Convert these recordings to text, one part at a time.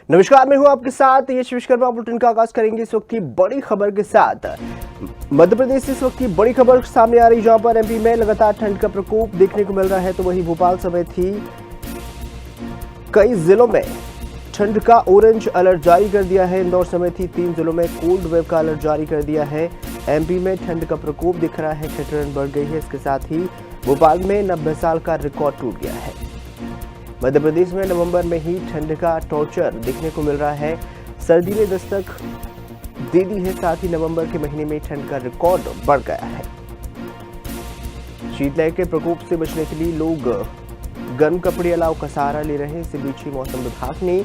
नमस्कार, मैं हूं आपके साथ यश विश्वकर्मा। बुलेटिन का आगाज करेंगे इस वक्त की बड़ी खबर के साथ। मध्य प्रदेश से इस वक्त की बड़ी खबर सामने आ रही, जहां पर एमपी में लगातार ठंड का प्रकोप देखने को मिल रहा है, तो वहीं भोपाल समेत ही कई जिलों में ठंड का ऑरेंज अलर्ट जारी कर दिया है। इंदौर समेत ही 3 जिलों में कोल्ड वेव का अलर्ट जारी कर दिया है। एमपी में ठंड का प्रकोप दिख रहा है, ठिठुरन बढ़ गई है। इसके साथ ही भोपाल में 90 साल का रिकॉर्ड टूट गया है। मध्य प्रदेश में नवंबर में ही ठंड का टॉर्चर देखने को मिल रहा है। सर्दी ने दस्तक दे दी है, साथ ही नवंबर के महीने में ठंड का रिकॉर्ड बढ़ गया है। शीतलहर के प्रकोप से बचने के लिए लोग गर्म कपड़े अलाव का सहारा ले रहे हैं। इसी बीच ही मौसम विभाग ने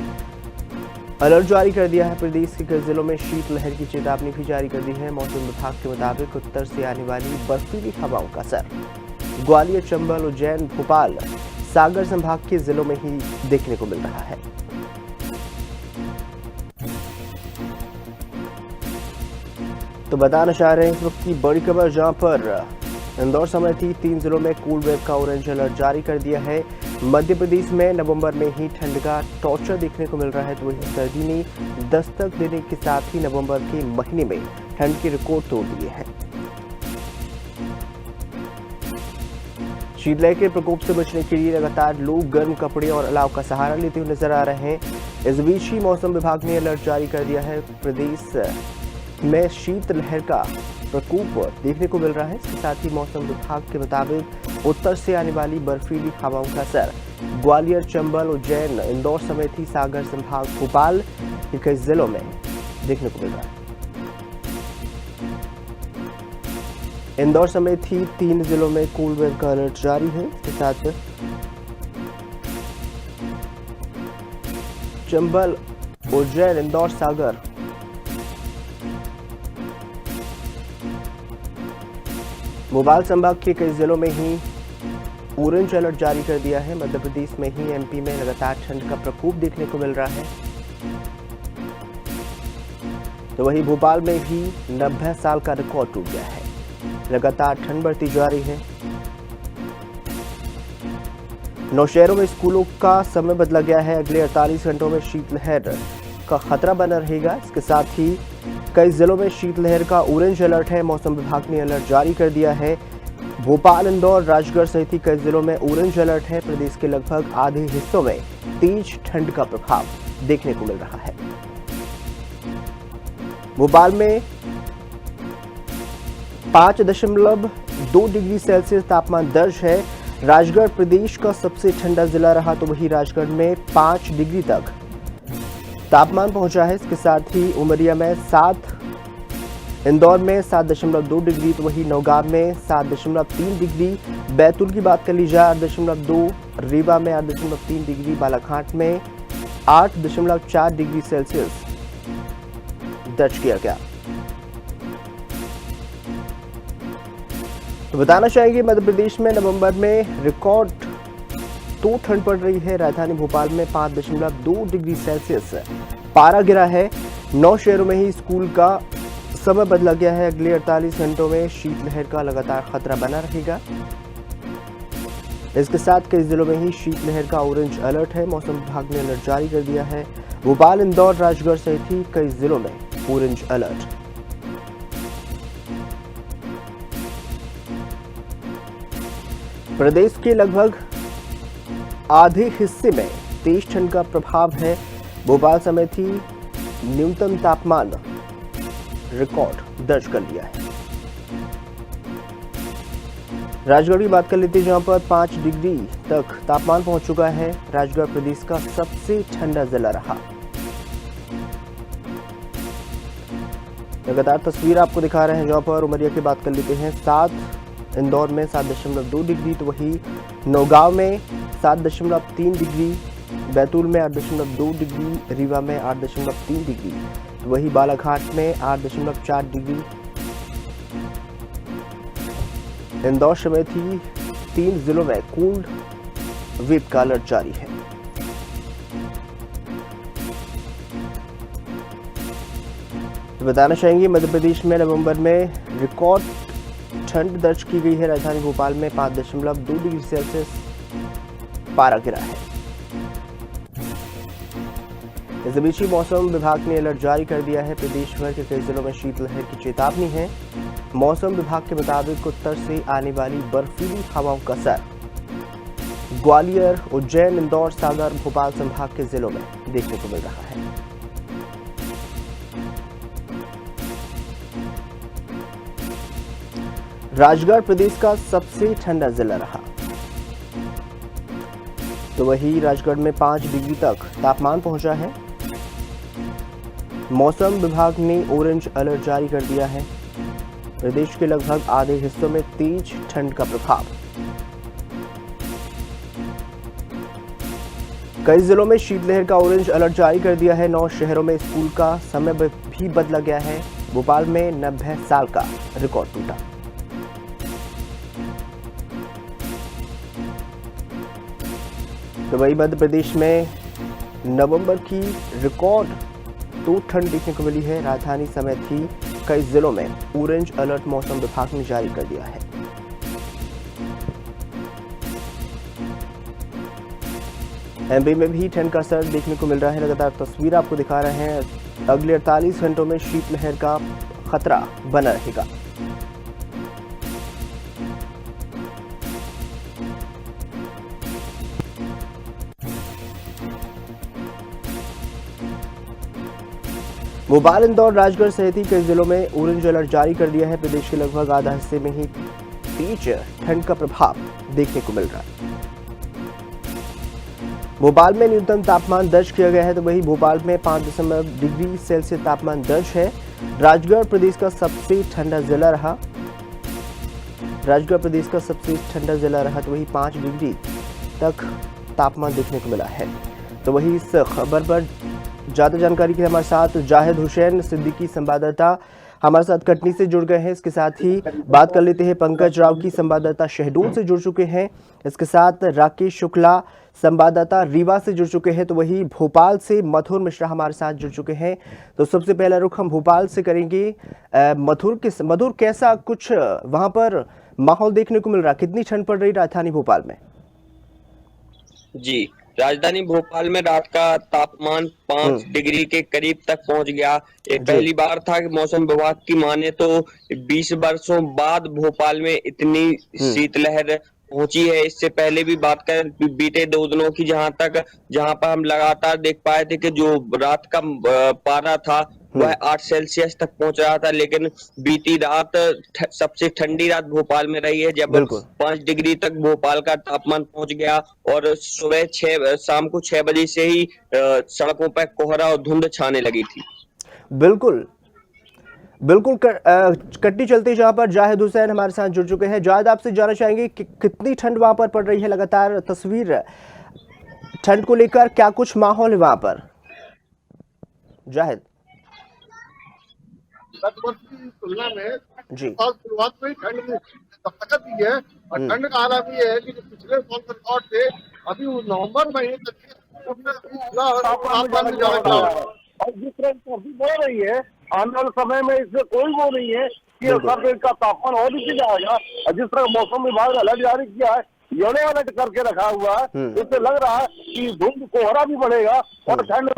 अलर्ट जारी कर दिया है। प्रदेश के कई जिलों में शीतलहर की चेतावनी भी जारी कर दी है। मौसम विभाग के मुताबिक उत्तर से आने वाली बर्फीली हवाओं का असर ग्वालियर, चंबल, उज्जैन, भोपाल, सागर संभाग के जिलों में ही देखने को मिल रहा है। तो बताना चाह रहे हैं इस वक्त की बड़ी खबर, जहां पर इंदौर समेत ही 3 जिलों में कोल्ड वेव का ऑरेंज अलर्ट जारी कर दिया है। मध्य प्रदेश में नवंबर में ही ठंड का टॉर्चर देखने को मिल रहा है, तो वहीं सर्दी ने दस्तक देने के साथ ही नवंबर के महीने में ठंड के रिकॉर्ड तोड़ दिए हैं। शीतलहर के प्रकोप से बचने के लिए लगातार लोग गर्म कपड़े और अलाव का सहारा लेते हुए नजर आ रहे हैं। इस बीच ही मौसम विभाग ने अलर्ट जारी कर दिया है। प्रदेश में शीतलहर का प्रकोप देखने को मिल रहा है। इसके साथ ही मौसम विभाग के मुताबिक उत्तर से आने वाली बर्फीली हवाओं का असर ग्वालियर, चंबल, उज्जैन, इंदौर समेत ही सागर संभाग, भोपाल के कई जिलों में देखने को मिल रहा है। इंदौर समेत ही 3 जिलों में कोल्ड वेव का अलर्ट जारी है। इसके साथ चंबल, उज्जैन, इंदौर, सागर, भोपाल संभाग के कई जिलों में ही ऑरेंज अलर्ट जारी कर दिया है। मध्य प्रदेश में ही एमपी में लगातार ठंड का प्रकोप देखने को मिल रहा है, तो वहीं भोपाल में भी 90 साल का रिकॉर्ड टूट गया है। लगातार ठंड बढ़ती जा रही है। 9 शहरों में स्कूलों का समय बदला गया है। अगले 48 घंटों में शीतलहर का खतरा बना रहेगा। इसके साथ ही कई जिलों में शीतलहर का ऑरेंज अलर्ट है। मौसम विभाग ने अलर्ट जारी कर दिया है। भोपाल, इंदौर, राजगढ़ सहित कई जिलों में ऑरेंज अलर्ट है। प्रदेश के लगभग आधे हिस्सों में तेज ठंड का प्रभाव देखने को मिल रहा है। भोपाल में 5.2 डिग्री सेल्सियस तापमान दर्ज है। राजगढ़ प्रदेश का सबसे ठंडा जिला रहा, तो वहीं राजगढ़ में 5 डिग्री तक तापमान पहुंचा है। इसके साथ ही उमरिया में 7, इंदौर में 7.2 डिग्री, तो वहीं नौगांव में 7.3 डिग्री, बैतूल की बात कर ली जाए 8.2, रीवा में 8.3 डिग्री, बालाघाट में 8.4 डिग्री सेल्सियस दर्ज किया गया। तो बताना चाहेंगे मध्य प्रदेश में नवंबर में रिकॉर्ड तो ठंड पड़ रही है। राजधानी भोपाल में 5.2 डिग्री सेल्सियस पारा गिरा है। 9 शहरों में ही स्कूल का समय बदला गया है। अगले 48 घंटों में शीतलहर का लगातार खतरा बना रहेगा। इसके साथ कई जिलों में ही शीतलहर का ऑरेंज अलर्ट है। मौसम विभाग ने अलर्ट जारी कर दिया है। भोपाल, इंदौर, राजगढ़ सहित ही कई जिलों में ऑरेंज अलर्ट। प्रदेश के लगभग आधे हिस्से में तेज ठंड का प्रभाव है। भोपाल समेत ही न्यूनतम तापमान रिकॉर्ड दर्ज कर लिया है। राजगढ़ की बात कर लेते हैं, जहां पर 5 डिग्री तक तापमान पहुंच चुका है। राजगढ़ प्रदेश का सबसे ठंडा जिला रहा। लगातार तस्वीर आपको दिखा रहे हैं, जहां पर उमरिया की बात कर लेते हैं 7, इंदौर में 7.2 डिग्री, तो वहीं नौगांव में 7.3 डिग्री, बैतूल में 8.2 डिग्री, रीवा में 8.3 डिग्री, तो वहीं बालाघाट में 8.4 डिग्री, इंदौर समेत ही 3 जिलों में कोल्ड वेव का अलर्ट जारी है। बताना चाहेंगे मध्य प्रदेश में नवंबर में रिकॉर्ड ठंड दर्ज की गई है। राजधानी भोपाल में 5.2 डिग्री सेल्सियस पारा गिरा है। इस बीच ही मौसम विभाग ने अलर्ट जारी कर दिया है। प्रदेश भर के कई जिलों में शीतलहर की चेतावनी है। मौसम विभाग के मुताबिक उत्तर से आने वाली बर्फीली हवाओं का असर ग्वालियर, उज्जैन, इंदौर, सागर, भोपाल संभाग के जिलों में देखने को मिल रहा है। राजगढ़ प्रदेश का सबसे ठंडा जिला रहा, तो वहीं राजगढ़ में 5 डिग्री तक तापमान पहुंचा है। मौसम विभाग ने ऑरेंज अलर्ट जारी कर दिया है। प्रदेश के लगभग आधे हिस्सों में तेज ठंड का प्रभाव। कई जिलों में शीतलहर का ऑरेंज अलर्ट जारी कर दिया है। 9 शहरों में स्कूल का समय भी बदला गया है। भोपाल में 90 साल का रिकॉर्ड टूटा। तो वही मध्य प्रदेश में नवंबर की रिकॉर्ड तो ठंड देखने को मिली है। राजधानी समेत ही कई जिलों में ऑरेंज अलर्ट मौसम विभाग ने जारी कर दिया है। एमपी में भी ठंड का असर देखने को मिल रहा है। लगातार तस्वीर आपको दिखा रहे हैं। अगले 48 घंटों में शीतलहर का खतरा बना रहेगा। भोपाल, इंदौर, राजगढ़ सहित ही कई जिलों में ऑरेंज अलर्ट जारी कर दिया है। प्रदेश के लगभग आधा हिस्से में ही तेज ठंड का प्रभाव देखने को मिल रहा है। भोपाल में न्यूनतम तापमान दर्ज किया गया है, तो वहीं भोपाल में 5 डिग्री सेल्सियस तापमान दर्ज है। राजगढ़ प्रदेश का सबसे ठंडा जिला रहा। राजगढ़ प्रदेश का सबसे ठंडा जिला रहा, तो वही 5 डिग्री तक तापमान देखने को मिला है। तो वही इस खबर पर ज्यादा जानकारी के लिए हमारे साथ जाहिद हुसैन सिद्दीकी संवाददाता हमारे साथ कटनी से जुड़ गए हैं। इसके साथ ही बात कर लेते हैं पंकज राव की संवाददाता शहडोल से जुड़ चुके हैं। इसके साथ राकेश शुक्ला संवाददाता रीवा से जुड़ चुके हैं। तो वही भोपाल से मधुर मिश्रा हमारे साथ जुड़ चुके हैं। तो सबसे पहला रुख हम भोपाल से करेंगे। मधुर कैसा कुछ वहां पर माहौल देखने को मिल रहा, कितनी ठंड पड़ रही राजधानी भोपाल में? जी, राजधानी भोपाल में रात का तापमान 5 डिग्री के करीब तक पहुंच गया। ये पहली बार था कि मौसम विभाग की माने तो 20 वर्षों बाद भोपाल में इतनी शीतलहर पहुंची है। इससे पहले भी बात करें बीते 2 दिनों की, जहां पर हम लगातार देख पाए थे कि जो रात का पारा था वह 8 सेल्सियस तक पहुंच रहा था, लेकिन बीती रात सबसे ठंडी रात भोपाल में रही है, जब 5 डिग्री तक भोपाल का तापमान पहुंच गया। और शाम को 6 बजे से ही सड़कों पर कोहरा और धुंध छाने लगी थी। बिल्कुल कटनी चलते जहां पर जाहिद हुसैन हमारे साथ जुड़ चुके हैं। जाहिद, आपसे जानना चाहेंगे कि कितनी ठंड वहां पर पड़ रही है? लगातार तस्वीर ठंड को लेकर क्या कुछ माहौल है वहां पर? जाहिद की तुलना में जी शुरुआत में ठंड में दस्तक दी है। और ठंड का आलम ये है कि जो पिछले साल के रिकॉर्ड थे, अभी नवंबर महीने तक और जिस तरह सर्दी बढ़ रही है, आने वाले समय में इसमें कोई वो नहीं है कि सर्दी का तापमान और नीचे जाएगा। और जिस तरह मौसम विभाग ने अलर्ट जारी किया है, येलो अलर्ट करके रखा हुआ है, इससे लग रहा है कि धुंध कोहरा भी बढ़ेगा और ठंड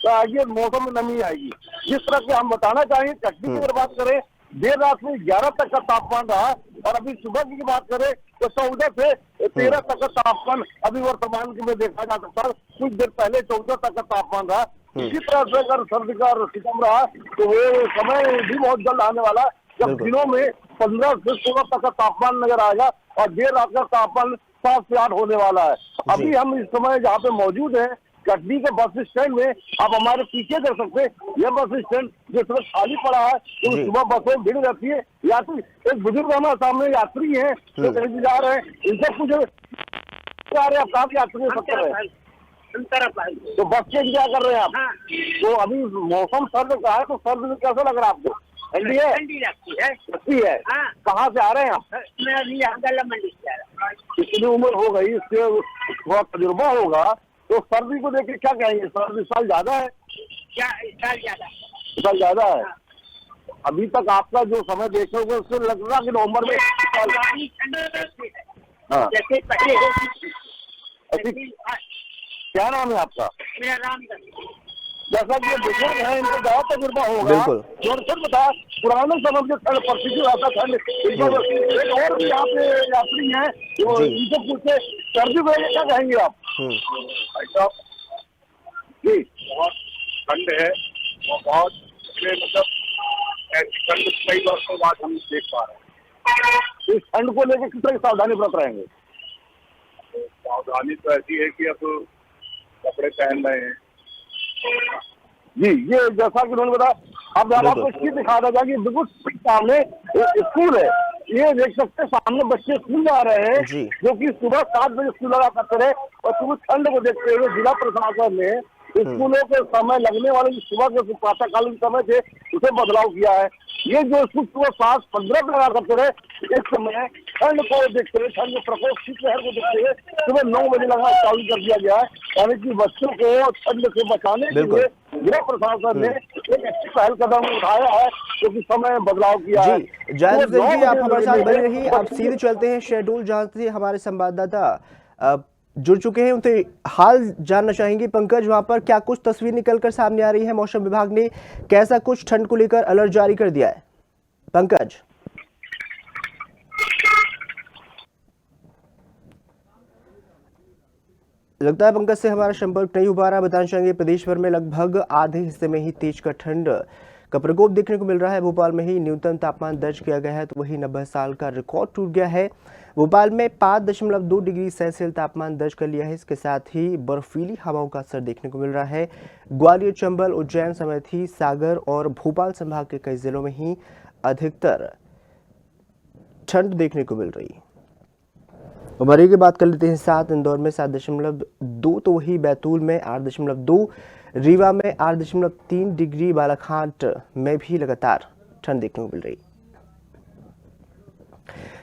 आएगी, मौसम में नमी आएगी। जिस तरह के हम बताना चाहेंगे, कटनी की अगर बात करें, देर रात में 11 तक का तापमान रहा, और अभी सुबह की बात करें तो 14 से 13 तक का तापमान अभी वर्तमान में देखा जा सकता है। कुछ देर पहले 14 तक का तापमान रहा। इसी तरह से अगर सर्दी का सितम रहा तो वो समय भी बहुत जल्द आने वाला, जब दिनों में 15 से 16 तक का तापमान नजर आएगा और देर रात का तापमान 7 से 8 होने वाला है। अभी हम इस समय जहाँ पे मौजूद हैं, कटनी के बस स्टैंड में, आप हमारे पीछे देख सकते हैं, यह बस स्टैंड जिस समय खाली पड़ा है, तो सुबह बसें भीड़ रहती है। यात्री, एक बुजुर्ग हमारे सामने यात्री है जो कहीं जा रहे हैं, इनसे पूछे आ रहे हैं, आप कहाँ के यात्री सकते हैं? तो बस से क्या कर रहे हैं आप? तो अभी मौसम सर्द का है, तो सर्द में कैसा लग रहा है आपको? ठंडी है? ठंडी है। कहाँ से आ रहे हैं आप? मैं अभी मंडी से आ रहा हूँ। इतनी उम्र हो गई, इससे थोड़ा तजुर्बा होगा, तो सर्दी को देख के क्या कहेंगे? सर्दी साल ज्यादा है क्या? साल ज्यादा है। अभी तक आपका जो समय देखे होगा उससे लग रहा कि नवंबर में जैसे पहले। क्या नाम है आपका? मेरा रामगढ़। जैसा कि ये बुजुर्ग है, इनको ज्यादा तजुर्बा होगा। बिल्कुल। और सर बता, पुराने समय के ठंड परिस्थिति रहता ठंड, एक और भी यहाँ पे यात्री हैं, वो जी। इनको पूछे सर्दी को क्या कहेंगे आप? हम्म। जी, बहुत ठंड है और बहुत मतलब ऐसी ठंड कई वर्षों बाद हम देख पा रहे हैं। इस ठंड को लेकर किस तरह की सावधानी बरत रहेंगे? सावधानी तो ऐसी है कि अब कपड़े पहन रहे हैं जी। ये जैसा कि उन्होंने बताया, अब जब आपको इसकी दिखा था कि बिल्कुल सामने स्कूल है, ये देख सकते हैं सामने बच्चे स्कूल जा रहे हैं, जी। जो कि सुबह 7 बजे स्कूल लगा करते रहे। और सुबह ठंड को देखते हुए जिला प्रशासन ने स्कूलों के समय लगने वाले जो सुबह के प्रातःकालीन समय थे, उसे बदलाव किया है। ये जो स्कूल सुबह 7:15 को लगा करते रहे, इस समय ठंड को देखते हुए, ठंड के प्रकोप शीतलहर को देखते हुए सुबह 9 बजे लगाना चालू कर दिया गया है। यानी कि बच्चों को ठंड से बचाने के लिए जिला प्रशासन ने एक अच्छी पहल कदम उठाया है, क्योंकि समय बदलाव किया है। जी जायद जी, आप हमारे साथ बने रहिए। आप सीधे चलते हैं शेड्यूल, जहां से हमारे संवाददाता जुड़ चुके हैं, उनसे हाल जानना चाहेंगे। पंकज, वहां पर क्या कुछ तस्वीर निकलकर सामने आ रही है? मौसम विभाग ने कैसा कुछ ठंड को लेकर अलर्ट जारी कर दिया है? पंकज। लगता है पंकज से हमारा संपर्क नहीं हो पा रहा। बताना चाहेंगे प्रदेश भर में लगभग आधे हिस्से में ही तेज का ठंड का प्रकोप देखने को मिल रहा है। भोपाल में ही न्यूनतम तापमान दर्ज किया गया है, तो वही 90 साल का रिकॉर्ड टूट गया है। भोपाल में 5.2 डिग्री सेल्सियस तापमान दर्ज कर लिया है। इसके साथ ही बर्फीली हवाओं का असर देखने को मिल रहा है। ग्वालियर, चंबल, उज्जैन समेत ही सागर और भोपाल संभाग के कई जिलों में ही अधिकतर ठंड देखने को मिल रही है। उमरिया की बात कर लेते हैं 7, इंदौर में 7.2, तो वही बैतूल में 8.2, रीवा में 8.3 डिग्री, बालाघाट में भी लगातार ठंड देखने को मिल रही।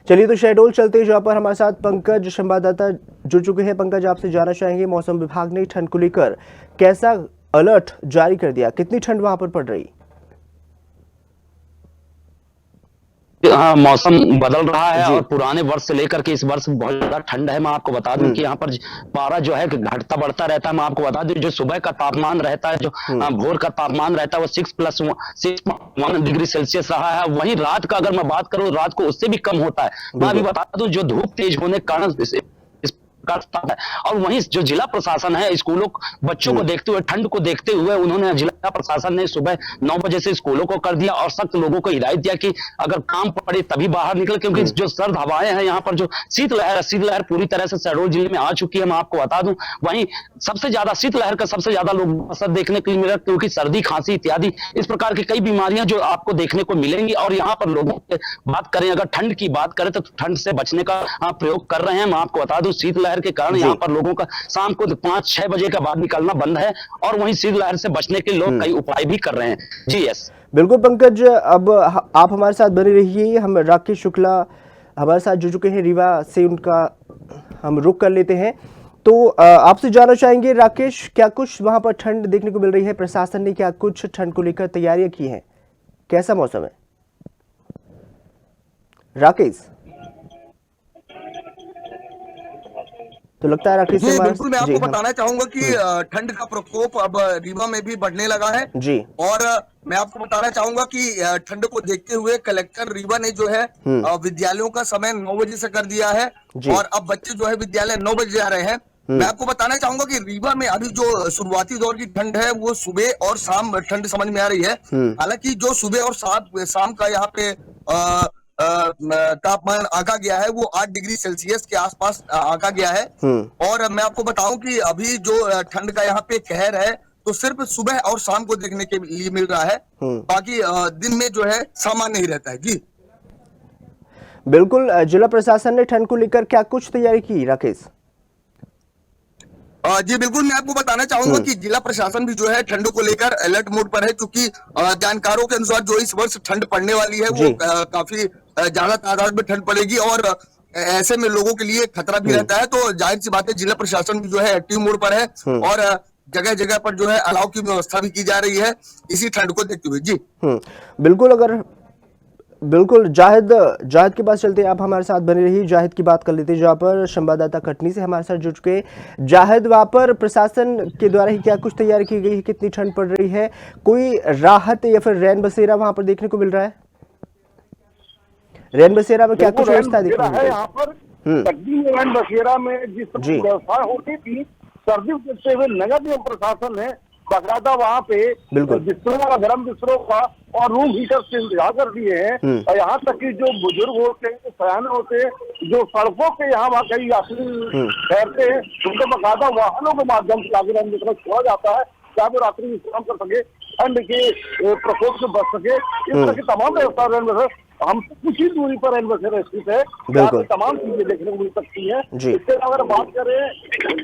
चलिए तो शहडोल चलते हैं, जहां पर हमारे साथ पंकज संवाददाता जुड़ चुके हैं। पंकज, आपसे जानना चाहेंगे मौसम विभाग ने ठंड को लेकर कैसा अलर्ट जारी कर दिया, कितनी ठंड वहां पर पड़ रही? हाँ, मौसम बदल रहा है और पुराने वर्ष से लेकर के इस वर्ष बहुत ज्यादा ठंड है। मैं आपको बता दूं कि यहाँ पर पारा जो है घटता बढ़ता रहता है। मैं आपको बता दूं, जो सुबह का तापमान रहता है, जो भोर का तापमान रहता है, वो 6+1 डिग्री सेल्सियस रहा है। वहीं रात का अगर मैं बात करूं, रात को उससे भी कम होता है। मैं अभी बता दूं, जो धूप तेज होने के कारण है। और वहीं जो जिला प्रशासन है, स्कूलों बच्चों को देखते हुए, ठंड को देखते हुए, उन्होंने जिला प्रशासन ने सुबह 9 बजे से स्कूलों को कर दिया और सख्त लोगों को हिदायत दिया कि अगर काम पड़े तभी बाहर निकले, क्योंकि जो सर्द हवाएं हैं यहाँ पर, जो शीतलहर पूरी तरह से शहडोल जिले में आ चुकी है। मैं आपको बता दूं, वहीं सबसे ज्यादा शीतलहर का सबसे ज्यादा लोग असर देखने के लिए मिला, क्योंकि सर्दी, खांसी इत्यादि इस प्रकार की कई बीमारियां जो आपको देखने को मिलेंगी। और यहाँ पर लोगों की बात करें, अगर ठंड की बात करें, तो ठंड से बचने का प्रयोग कर रहे हैं। मैं आपको बता दूं, शीतलहर के कारण यहाँ पर लोगों का शाम को 5-6 बजे के बाद निकलना बंद है और वहीं शीतलहर से बचने के लोग कई उपाय भी कर रहे हैं। जी यस, बिल्कुल पंकज, अब आप हमारे साथ बने रहिए। हम राकेश शुक्ला हमारे साथ जुड़ चुके हैं रीवा से, उनका हम रुख कर लेते हैं। तो आपसे जानना चाहेंगे राकेश, क्या कुछ वहां पर ठंड देखने को मिल रही है? प्रशासन ने क्या कुछ ठंड को लेकर तैयारियां की हैं? कैसा मौसम है राकेश? तो लगता है राकेश जी बिल्कुल, मैं आपको बताना चाहूंगा कि ठंड का प्रकोप अब रीवा में भी बढ़ने लगा है जी। और मैं आपको बताना चाहूंगा कि ठंड को देखते हुए कलेक्टर रीवा ने जो है विद्यालयों का समय 9 बजे से कर दिया है और अब बच्चे जो है विद्यालय 9 बजे जा रहे हैं। मैं आपको बताना चाहूंगा कि रीवा में अभी जो शुरुआती दौर की ठंड है, वो सुबह और शाम ठंड समझ में आ रही है। हालांकि जो सुबह और शाम का यहाँ पे तापमान आंका गया है, वो 8 डिग्री सेल्सियस के आसपास आंका गया है। और मैं आपको बताऊं कि अभी जो ठंड का यहाँ पे कहर है, तो सिर्फ सुबह और शाम को देखने के लिए मिल रहा है, बाकी दिन में जो है सामान्य ही रहता है। जी बिल्कुल, जिला प्रशासन ने ठंड को लेकर क्या कुछ तैयारी की राकेश? जी बिल्कुल, मैं आपको बताना चाहूंगा कि जिला प्रशासन भी जो है ठंड को लेकर अलर्ट मोड पर है, क्योंकि जानकारों के अनुसार जो इस वर्ष ठंड पड़ने वाली है, वो काफी ज्यादा तादाद में ठंड पड़ेगी और ऐसे में लोगों के लिए खतरा भी रहता है। तो जाहिर सी बात है, जिला प्रशासन भी जो है एक्टिव मोड पर है और जगह जगह पर जो है अलाव की व्यवस्था भी की जा रही है इसी ठंड को देखते हुए। जी बिल्कुल, अगर बिल्कुल जाहिद के पास चलते हैं, आप हमारे साथ बने रही। जाहिद की बात कर लेते हैं, जहाँ पर संवाददाता कटनी से हमारे साथ जुड़ चुके। जाहिद, वहाँ पर प्रशासन के द्वारा ही क्या कुछ तैयारी की गई है, कितनी ठंड पड़ रही है, कोई राहत या फिर रैन बसेरा वहाँ पर देखने को मिल रहा है? रैन बसेरा में क्या कुछ व्यवस्था देखने को मिल रही है यहाँ पर? कटनी में रैन बसेरा में जिस व्यवस्था होती थी सर्दी को देखते हुए नगर निगम प्रशासन ने बाकायदा वहाँ पे बिस्तरों का, गर्म बिस्तरों का और रूम हीटर से इंतजाम कर दिए हैं। और यहाँ तक कि जो बुजुर्ग होते हैं, सयाने होते हैं, जो सड़कों पे यहाँ वहाँ कई यात्री ठहरते हैं, उनको बाकायदा वाहनों के माध्यम से आगे रहने की छोड़ा जाता है ताकि रात्रि विश्राम कर सके, ठंड के प्रकोप से बच सके। इस तरह की तमाम व्यवस्था हम कुछ ही दूरी पर रेलवे बसेरा स्थित है, तमाम चीजें देखने को मिल सकती है। इसके अगर बात करें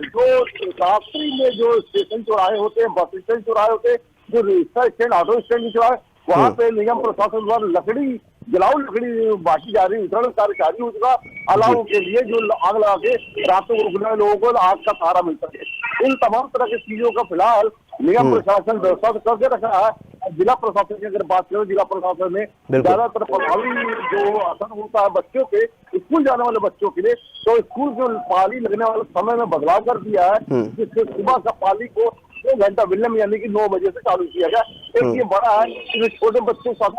जो रात्रि में जो स्टेशन चौराहे होते हैं, बस स्टैंड चौराहे होते हैं, जो रिक्शा स्टैंड, ऑटो स्टैंड चौराहे, वहाँ पे निगम प्रशासन द्वारा लकड़ी लकड़ी बांटी जा रही, वितरण कार्य जारी हो चुका। अलाव के लिए जो आग लगा के रातों को रुकने वाले लोगों को आग का सहारा मिल सके, इन तमाम तरह की चीजों का फिलहाल निगम प्रशासन व्यवस्था करके रखा है। जिला प्रशासन की अगर बात करें, जिला प्रशासन ने ज्यादातर प्रभावी जो असर होता है बच्चों के, स्कूल जाने वाले बच्चों के लिए, तो स्कूल जो पाली लगने वाले समय में बदलाव कर दिया है, जिससे सुबह का पाली को 2 घंटा विलंब यानी कि 9 बजे से चालू किया गया। एक ये बड़ा है कि छोटे बच्चों के साथ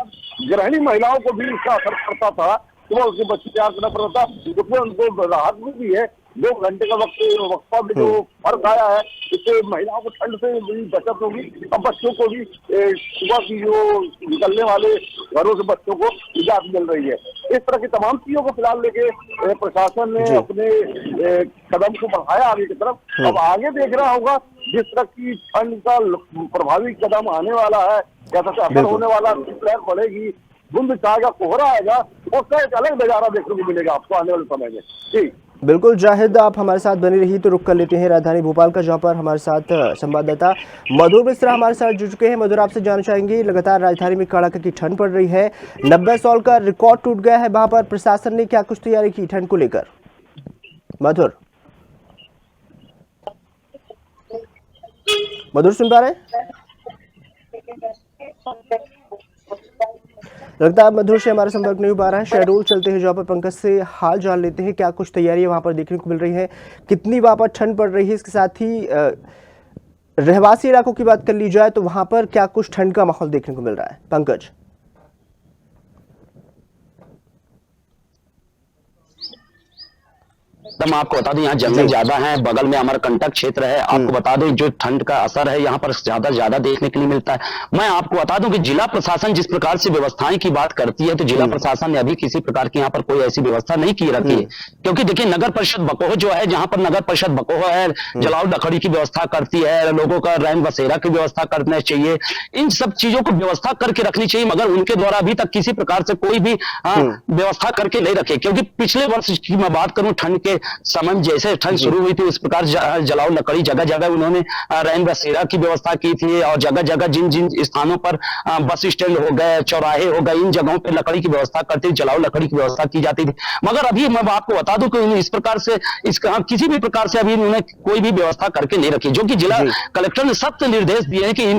गृहिणी महिलाओं को भी इसका असर पड़ता था, सुबह उसके बच्चे तैयार करना पड़ता, जिसमें उनको राहत भी है। 2 घंटे का वक्फा भी जो फर्क आया है, इससे महिलाओं को ठंड से भी बचत होगी और बच्चों को भी सुबह की जो निकलने वाले घरों से बच्चों को निजात मिल रही है। इस तरह की तमाम चीजों को फिलहाल लेके प्रशासन ने अपने कदम को बढ़ाया आगे की तरफ। अब आगे देखना होगा जिस तरह की ठंड का प्रभावी कदम आने वाला है, कैसा असर होने वाला, लहर पड़ेगी, धुंध छाएगा, कोहरा आएगा, उसका एक अलग नजारा देखने को मिलेगा आपको आने वाले समय में। ठीक, बिल्कुल जाहिद, आप हमारे साथ बनी रही तो रुक कर लेते हैं राजधानी भोपाल का, जहां पर हमारे साथ संवाददाता मधुर मिश्रा हमारे साथ जुड़ चुके हैं। मधुर, आपसे जानना चाहेंगे, लगातार राजधानी में कड़ाके की ठंड पड़ रही है, 90 साल का रिकॉर्ड टूट गया है, वहां पर प्रशासन ने क्या कुछ तैयारी की ठंड को लेकर? मधुर सुन पा रहे हैं? लगता है मधुर से हमारा संपर्क नहीं हो पा रहा है। शेड्यूल चलते हैं जहाँ पर पंकज से हाल जान लेते हैं, क्या कुछ तैयारी वहाँ पर देखने को मिल रही है, कितनी वहाँ पर ठंड पड़ रही है। इसके साथ ही रहवासी इलाकों की बात कर ली जाए तो वहाँ पर क्या कुछ ठंड का माहौल देखने को मिल रहा है, पंकज? एकदम आपको बता दूं यहाँ जंगल ज्यादा है, बगल में अमरकंटक क्षेत्र है। आपको बता दूं जो ठंड का असर है यहाँ पर ज्यादा देखने के लिए मिलता है। मैं आपको बता दूं कि जिला प्रशासन जिस प्रकार से व्यवस्थाएं की बात करती है, तो जिला प्रशासन ने अभी किसी प्रकार की यहाँ पर कोई ऐसी व्यवस्था नहीं की रखी है। क्योंकि देखिए नगर परिषद बकोह जो है, जहाँ पर नगर परिषद बकोह है, जलाओ लकड़ी की व्यवस्था करती है, लोगों का रैन बसेरा की व्यवस्था करना चाहिए, इन सब चीजों को व्यवस्था करके रखनी चाहिए, मगर उनके द्वारा अभी तक किसी प्रकार से कोई भी व्यवस्था करके नहीं रखे। क्योंकि पिछले वर्ष की मैं बात करूं, ठंड के समय में जैसे ठंड शुरू हुई थी उस प्रकार जलाओ लकड़ी जगह जगह उन्होंने रैन बसेरा की व्यवस्था की थी, और जगह जगह जिन जिन स्थानों पर बस स्टैंड हो गए, चौराहे हो गए, इन जगहों पर लकड़ी की व्यवस्था करती थी, जलाओ लकड़ी की व्यवस्था की जाती थी। मगर अभी मैं आपको बता दूं कि इस प्रकार से किसी भी प्रकार से अभी उन्होंने कोई भी व्यवस्था करके नहीं रखी, जो कि जिला कलेक्टर ने सख्त निर्देश दिए हैं कि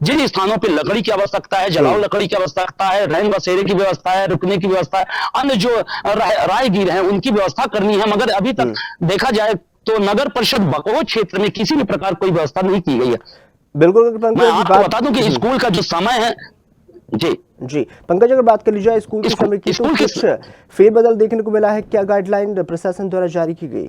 जिन स्थानों पर लकड़ी की आवश्यकता है, जलाओ लकड़ी की आवश्यकता है, रैन बसेरे की व्यवस्था है, रुकने की व्यवस्था है, अन्य जो राहगीर हैं उनकी व्यवस्था करनी है। मगर अभी तक देखा जाए तो नगर परिषद बकोह क्षेत्र में किसी भी प्रकार कोई व्यवस्था नहीं की गई है। बिल्कुल मैं आपको बता दूं कि स्कूल का जो समय है जी पंकज, अगर बात कर ली जाए स्कूल के समय की, तो कुछ फेरबदल देखने को मिला है, क्या गाइडलाइन प्रशासन द्वारा जारी की गई?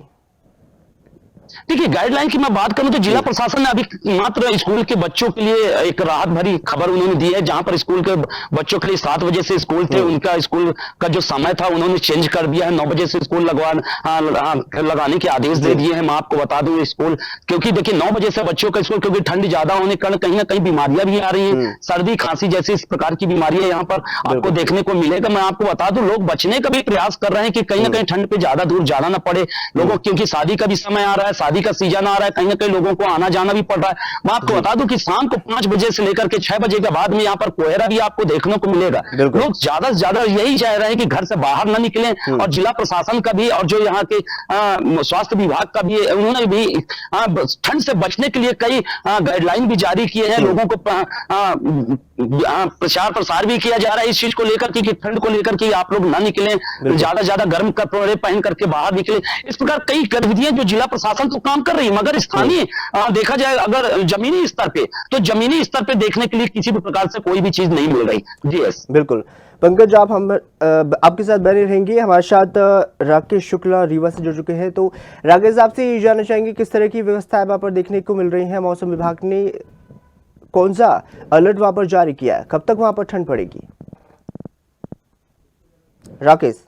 देखिए गाइडलाइन की मैं बात करूं तो जिला प्रशासन ने अभी मात्र स्कूल के बच्चों के लिए एक राहत भरी खबर उन्होंने दी है, जहां पर स्कूल के बच्चों के लिए 7 बजे से स्कूल थे, उनका स्कूल का जो समय था उन्होंने चेंज कर दिया है, 9 बजे से स्कूल लगाने के आदेश दे दिए हैं। मैं आपको बता दूं स्कूल, क्योंकि देखिए 9 बजे से बच्चों का स्कूल, क्योंकि ठंड ज्यादा होने के कारण कहीं ना कहीं बीमारियां भी आ रही है, सर्दी खांसी जैसी इस प्रकार की बीमारियां यहाँ पर आपको देखने को मिलेगा। मैं आपको बता दूं लोग बचने का भी प्रयास कर रहे हैं कि कहीं ना कहीं ठंड पे ज्यादा दूर जाना ना पड़े लोगों, क्योंकि शादी का भी समय आ रहा है, शादी का सीजन आ रहा है, कहीं ना कहीं लोगों को आना जाना भी पड़ रहा है। मैं आपको बता दूं कि शाम को 5 बजे से लेकर के 6 बजे के बाद में यहाँ पर कोहरा भी आपको देखने को मिलेगा। लोग ज्यादा से ज्यादा यही चाह रहे हैं कि घर से बाहर न निकलें, और जिला प्रशासन का भी और जो यहाँ के स्वास्थ्य विभाग का भी, उन्होंने भी ठंड से बचने के लिए कई गाइडलाइन भी जारी किए हैं। लोगों को प्रचार प्रसार भी किया जा रहा है इस चीज को लेकर कि ठंड को लेकर कि आप लोग ना निकलें, ज्यादा से ज्यादा गर्म कपड़े पहन करके बाहर निकले। इस प्रकार कई गतिविधियां जो जिला प्रशासन तो काम कर रही है, मगर स्थानीय देखा जाए अगर जमीनी स्तर पे, तो जमीनी स्तर पे देखने के लिए किसी भी प्रकार से कोई भी चीज नहीं मिल रही। जी यस, बिल्कुल पंकज, आप हम आपके साथ बने रहेंगे। हमारे साथ राकेश शुक्ला रीवा से जुड़ चुके हैं। तो राकेश, आपसे ये जानना चाहेंगे किस तरह की व्यवस्थाएं वहां पर देखने को मिल रही है? मौसम विभाग ने कौन सा अलर्ट वहां पर जारी किया है? कब तक वहां पर ठंड पड़ेगी? राकेश,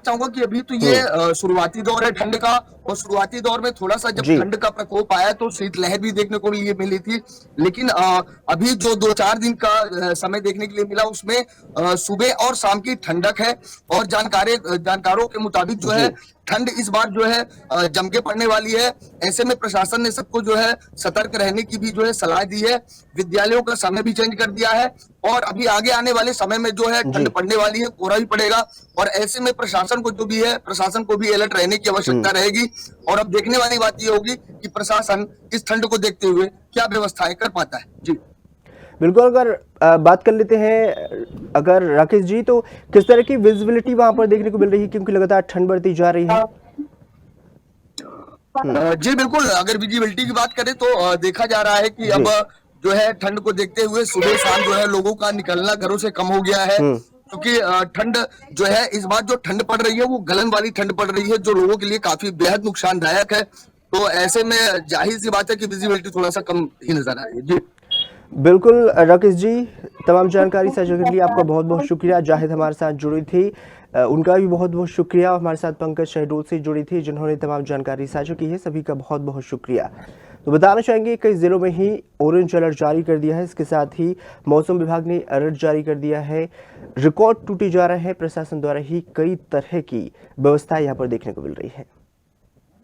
चाहूंगा कि अभी तो ये शुरुआती दौर है ठंड का, और शुरुआती दौर में थोड़ा सा जब ठंड का प्रकोप आया तो शीतलहर भी देखने को लिए मिली थी। लेकिन अभी जो 2-4 दिन का समय देखने के लिए मिला, उसमें सुबह और शाम की ठंडक है। और जानकारों के मुताबिक जो है ठंड इस बार जो है जम के पड़ने वाली है। ऐसे में प्रशासन ने सबको जो है सतर्क रहने की भी जो है सलाह दी है। विद्यालयों का समय भी चेंज कर दिया है, और अभी आगे आने वाले समय में जो है ठंड पड़ने वाली है, कोहरा भी पड़ेगा। और ऐसे में प्रशासन को जो भी है, प्रशासन को भी अलर्ट रहने की आवश्यकता रहेगी। और अब देखने वाली बात ये होगी कि प्रशासन इस ठंड को देखते हुए क्या व्यवस्थाएं कर पाता है। जी बिल्कुल, अगर बात कर लेते हैं अगर राकेश जी, तो किस तरह की विजिबिलिटी वहां पर देखने को मिल रही है, क्योंकि लगातार ठंड बढ़ती जा रही है? जी बिल्कुल, अगर विजिबिलिटी की बात करें तो देखा जा रहा है कि अब जो है ठंड को देखते हुए सुबह शाम जो है लोगों का निकलना घरों से कम हो गया है। क्योंकि ठंड जो है इस बार जो ठंड पड़ रही है वो गलन वाली ठंड पड़ रही है, जो लोगों के लिए काफी बेहद नुकसानदायक है। तो ऐसे में जाहिर सी बात है कि विजिबिलिटी थोड़ा सा कम ही नजर आ रही है। जी बिल्कुल राकेश जी, तमाम जानकारी साझा करने के लिए आपका बहुत बहुत शुक्रिया। जाहिद हमारे साथ जुड़ी थी, उनका भी बहुत बहुत शुक्रिया। हमारे साथ पंकज शहडोल से जुड़ी थी जिन्होंने तमाम जानकारी साझा की है, सभी का बहुत बहुत शुक्रिया। तो बताना चाहेंगे कई जिलों में ही ऑरेंज अलर्ट जारी कर दिया है, इसके साथ ही मौसम विभाग ने अलर्ट जारी कर दिया है। रिकॉर्ड टूटे जा रहे हैं, प्रशासन द्वारा ही कई तरह की व्यवस्थाएं यहाँ पर देखने को मिल रही है।